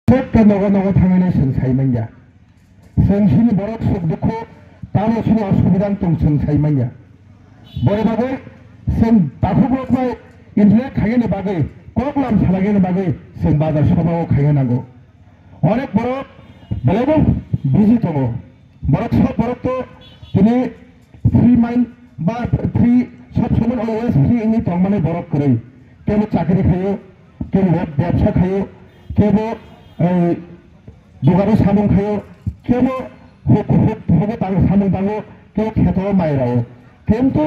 Sekta nogo thangane sing saimanya. Sing sini borok suk dukhu tamo sini asubidang tung sing saimanya. Bore bagai sing takhubok bai internet khayene bagai koklam salagene bagai sing bazar sobao khayanago. Onek borok belego busy togo. Borok sob borok to tini free mind ba free sob soman always free ini tongmane borok kore. Kebo chakri khayo, kebo ব্যবসা khayo, kebo দুগারে সামং খায়ো কেবো হবো সামং দাঙ্গো কেউ খেতো মায়েরাও কিন্তু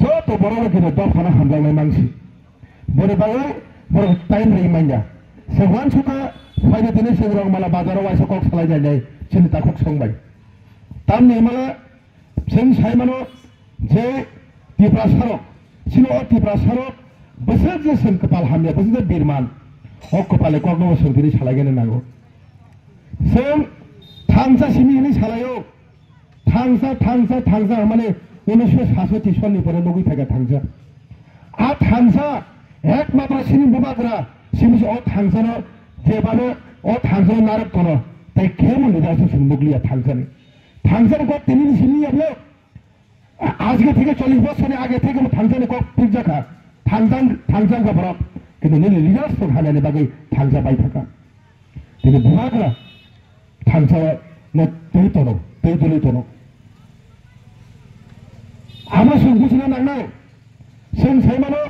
যত বড় কিন্তু দফানা হামলাংনাय মানসি বড় বাঙাই বড় টাইম রেই মাইয়া সেগুয়ান সুকা ফাইনে দিনে সেগুলো মালা বাজারাव আইসা কক সালাই যায় চিন্তা কক সংবাই তাম নেমালা जों साइमानो जे तिब्रा सारक सिनो तिब्रा सारक बोसोर जे जों कपाल हामिया बोसोर बिरमान अ कपाले कगनो सोंदिनि सालायगोन नांगौ जों थांसा सिमिनि सालायो थांसा माने 1967 सननिफ्राय लगै थागा थांसा आ थांसा एकमात्र सिनि बुबाग्रा सिमिस अ थांसानो जेबानो अ थांसानो नारक कोनो ताइ केमो निदासो जों मुगलिया थांसानि थांसानि को तिनि सिनि याबलो আজকে থেকে 40 বছরের আগে থেকে থাংসানি কক ঠিক জায়গা থাংসান গবরক কিন্তু নিলে লিডার্স তো খানানে বাকি থাংসা বাই থাকা কিন্তু বুমাগরা থাংসা না তুই তোনো আমরা শুন বুঝনা নাংনাই जों साइमानो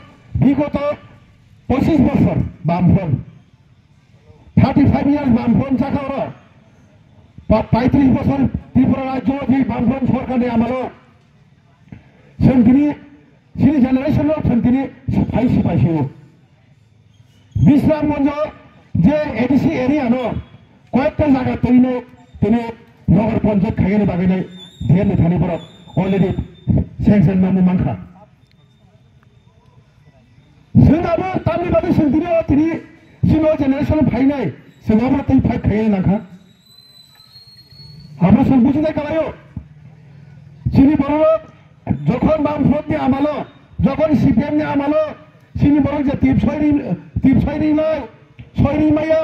বিগত 25 বছর বামফ্রন 35 ইয়ার্স বামফ্রন চাকাওরা 35 বছর ত্রিপুরা রাজ্য যে বামফ্রন সরকারে আমালো जोंनि सिनि जेनेरेशनाव जोंनि सिपाइसियो बिश्राम मन्ज जे एडिसि एरिया न कयेकटा जायगा तैने नगर पञ्चायत खायने बागैनाय धेर थानि बरक अलरेडि सेंसन नामु मांखा जोंनाबो तामनि बागै जोंनि सिनो जेनेरेशन फाइनाय जोंनाबो तै फाइट खायने नांखा আমরা সব বুঝে দেয় কালাयो सिनि बरक যখন বামফ্রন্টনি আমালো যখন সিপিএমনি আমালো সিনি বরং যে টিপসয়রি নয় সয়রি মাইয়া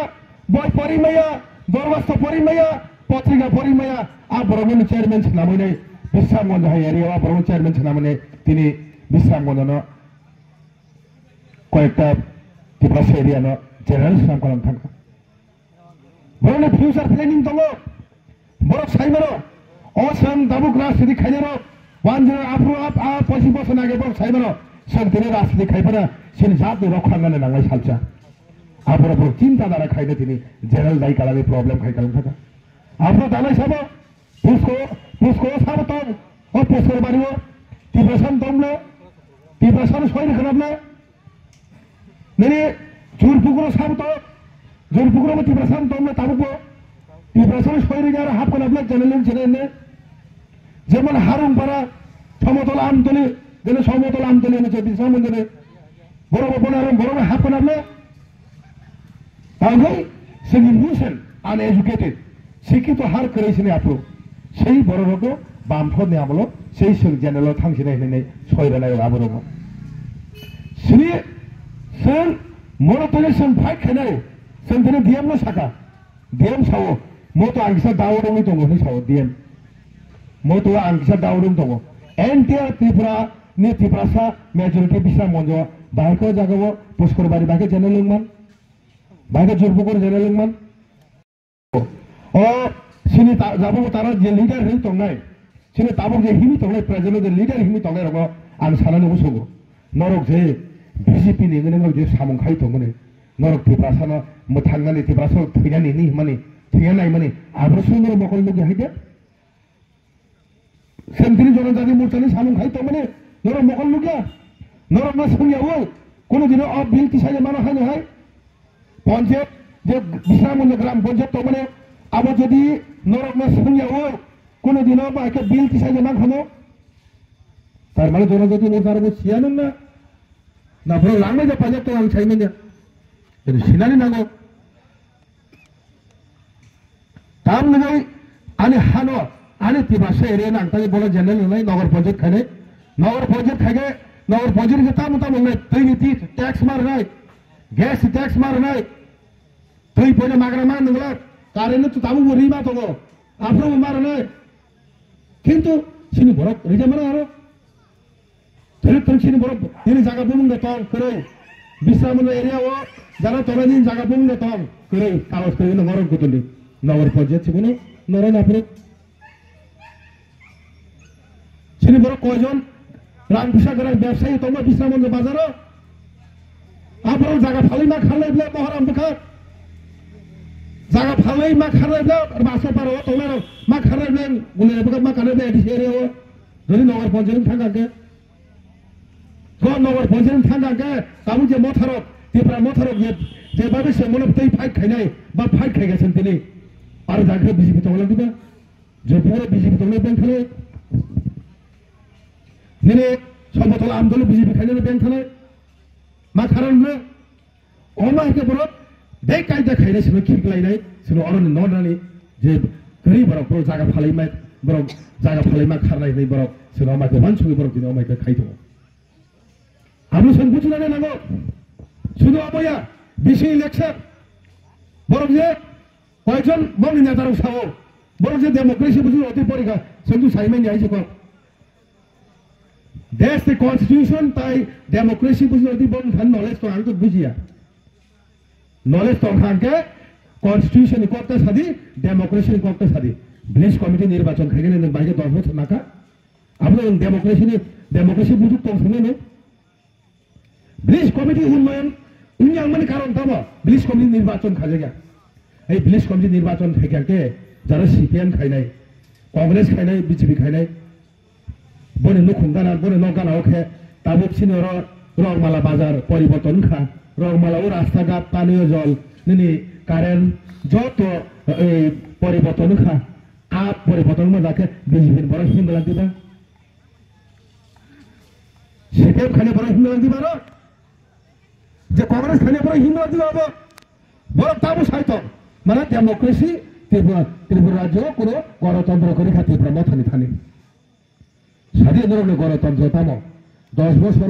বয় পরিমাইয়া দরবাস্ত পরিমাইয়া পত্রিকা পরিমাইয়া আর বরংনি চেয়ারম্যান নামনে বিশ্রামগঞ্জ হাই এরিয়া বরং চেয়ারম্যান নামনে তিনি বিশ্রামগঞ্জ কয়েকটা টিপরাস এরিয়া জেনারেল নাম করান থাকা বরং ফিউচার প্ল্যানিং দङ বরং সাইমাरो অসং দাবুক রাজনীতি খাইनो वानजन आफ्रो आप 25 বছর আগে বল সাইমানো সন্তিনে রাজনীতি খাইপানা সিনি জাতি রক্ষাঙ্গনে নাঙ্গাই সালচা আবরা বড় চিন্তা দ্বারা খাইনে তিনি জেনারেল দাই কালারে প্রবলেম খাই কালাম থাকা আবরা দালাই সাব পুষ্কো সাব তো ও পুষ্কর বাড়িও টিপ্রাসান দমলো টিপ্রাসান সয়রি খানাবনা নেনে জুরপুকুর সাব তো জুরপুকুর টিপ্রাসান দমলো তাবুকো টিপ্রাসান সয়রি যারা হাফ খানাবনা জেনারেল যেমন হারুংপাড়া সমতল আমতলি যেন সমতল আমতলি এনেছে বিশ্রামগঞ্জে বড় বনারম বড় হাফ নামলে তাহলে जोंनि নিউশন আনএডুকেটেড শিক্ষিত হার করেছিনে আপু সেই বড় রোগ বামফ্রন্টনি আমলো সেই जों জেনারেল थांसिनाय होननाय सयरानाय आबरम सिनि जों मरतले जों फाइट खानाय जों दिनै डिएम साका डिएम सावो मतो आंगिसा दावरनि दङ नि सावो डिएम मोतो आंगिसा दावरं दङ एनटीआर त्रिपुरा नि त्रिपुरासा मेजरिटी बिश्रामगঞ্জ बायको जागाव पुष्करबारी बायको जेनेलंगमान बायको जुरपुकुर जेनेलंगमान ओ सिनि जाबो तारा जे लीडर हि तंनाय सिनि ताबो जे हिमि तंनाय प्रेजेन्ट जे लीडर हिमि तंनाय रग आं सानानै उसोगो नरक जे बीजेपी नि गने जे सामं खाय तंगने नरक त्रिपुरासानो मोथांनानै त्रिपुरासा थैनानै नि माने थैनाय माने आब्रसुनो मकल लगे हायदे सेंट्री जनजाति मोर्चानि सामं खाय तो माने नरक मकल लुगिया नरक ना संयावो कोनो दिन अ बिल तिसाय मानो खानो हाय पञ्चायत जे बिश्रामगঞ্জ ग्राम पञ्चायत तो माने आबो जदि नरक ना संयावो कोनो दिन बाके बिल तिसाय मा खानो तार माने जनजाति मोर्चानि सियानो ना बरो लांनाय जे पञ्चायत तो आं साइमेन जे सिनानि नांगौ ताम नगै आनि हानो आने तिब्रासा एरिया नांताय बोला जेनेरेल होनाय नगर पञ्चायत खायनाय नगर पञ्चायत खायगे नगर पञ्चायत के ताम ताम होनाय दैनि टैक्स मारनाय गैस टैक्स मारनाय তুই পয়লা মাগরা মান নগলা কারেন্ট তো তাবু রিমা তো আফ্রো মারনে কিন্তু সিনি বড় রিজা মারা আরো ধরে তো সিনি বড় তিনি জায়গা বুমুঙ্গে তং করে বিশ্রাম এরিয়া ও যারা তোরা দিন জায়গা বুমুঙ্গে তং করে কাগজ করে নগর কুতুলি নগর পর্যায়ে ছিল নরন আফ্রো সিনি বড় কয়জন রামপুষা করার ব্যবসায়ী তোমরা বিশ্রাম বাজারও আপনার জায়গা ফালি মা খালাই মহারাম বেকার জায়গা ফালাই মা খারাই বাসে পারো তোমার মা খারাই বলে মা খারাই যদি নগর পঞ্চায়েত থাকাকে নগর পঞ্চায়েত থাকাকে কাবু যে মথারক ত্রিপুরা মথারক যেভাবে সে মনে তৈ ফাইট খাইনাই বা ফাইট খাই গেছেন তিনি আর যাকে বিজেপি তমলা দিবা যে পরে বিজেপি তমলা ব্যাংক খেলে দিনে সর্বতলা আন্দোলন বিজেপি খাইলে ব্যাংক খেলে मा खारन अमा के बरफ बे कायदा खाइनाय सिनो खिरलायनाय सिनो अरन ननानि जे गरी बरफ प्रो जागा फालैमा बरफ जागा फालैमा खारनाय नै बरफ सिनो अमा के मानसुनि बरफ दिनो अमा के खाइतो आमु सन बुझिनानै नांगौ सिनो अमाया बिसि इलेक्शन बरफ जे कयजन बंनि नेतारौ सावो बरफ जे डेमोक्रेसि बुझि अति परीक्षा Sanju साइमानि आइजको That's the constitution by democracy বুঝলো দি বন ধান নলেজ তো আনতো বুঝিয়া নলেজ তো খানকে কনস্টিটিউশন করতে সাদি ডেমোক্রেসি করতে সাদি ভিলেজ কমিটি নির্বাচন খাইগেন বাইরে 10 বছর নাকা আমরা ডেমোক্রেসি বুঝুক তো শুনে নে ভিলেজ কমিটি উন্নয়ন উন্নয়ন মানে কারণ তব ভিলেজ কমিটি নির্বাচন খাজে গা এই ভিলেজ কমিটি নির্বাচন খাইকে যারা সিপিএম খাইনাই কংগ্রেস খাইনাই বিজেপি খাইনাই বনে নুখুঙ্গানা বনে নগানা ওখে তাবুক সিনো রংমালা বাজার পরিবর্তন খা রংমালা ও রাস্তাঘাট পানীয় জল নিনি কারেন্ট যত এই পরিবর্তন খা আপ পরিবর্তন মজাকে বিজেপির বড় হিন্দলা দিবা সিপিএম খানে বড় হিন্দলা দিবা না যে কংগ্রেস খানে বড় হিন্দলা দিবা বড় তাবু সাইত মানে ডেমোক্রেসি ত্রিপুরা রাজ্য কোনো গণতন্ত্র করে খা ত্রিপুরা মথানি থানি স্বাধীন গণতন্ত্র তাম 10 বছর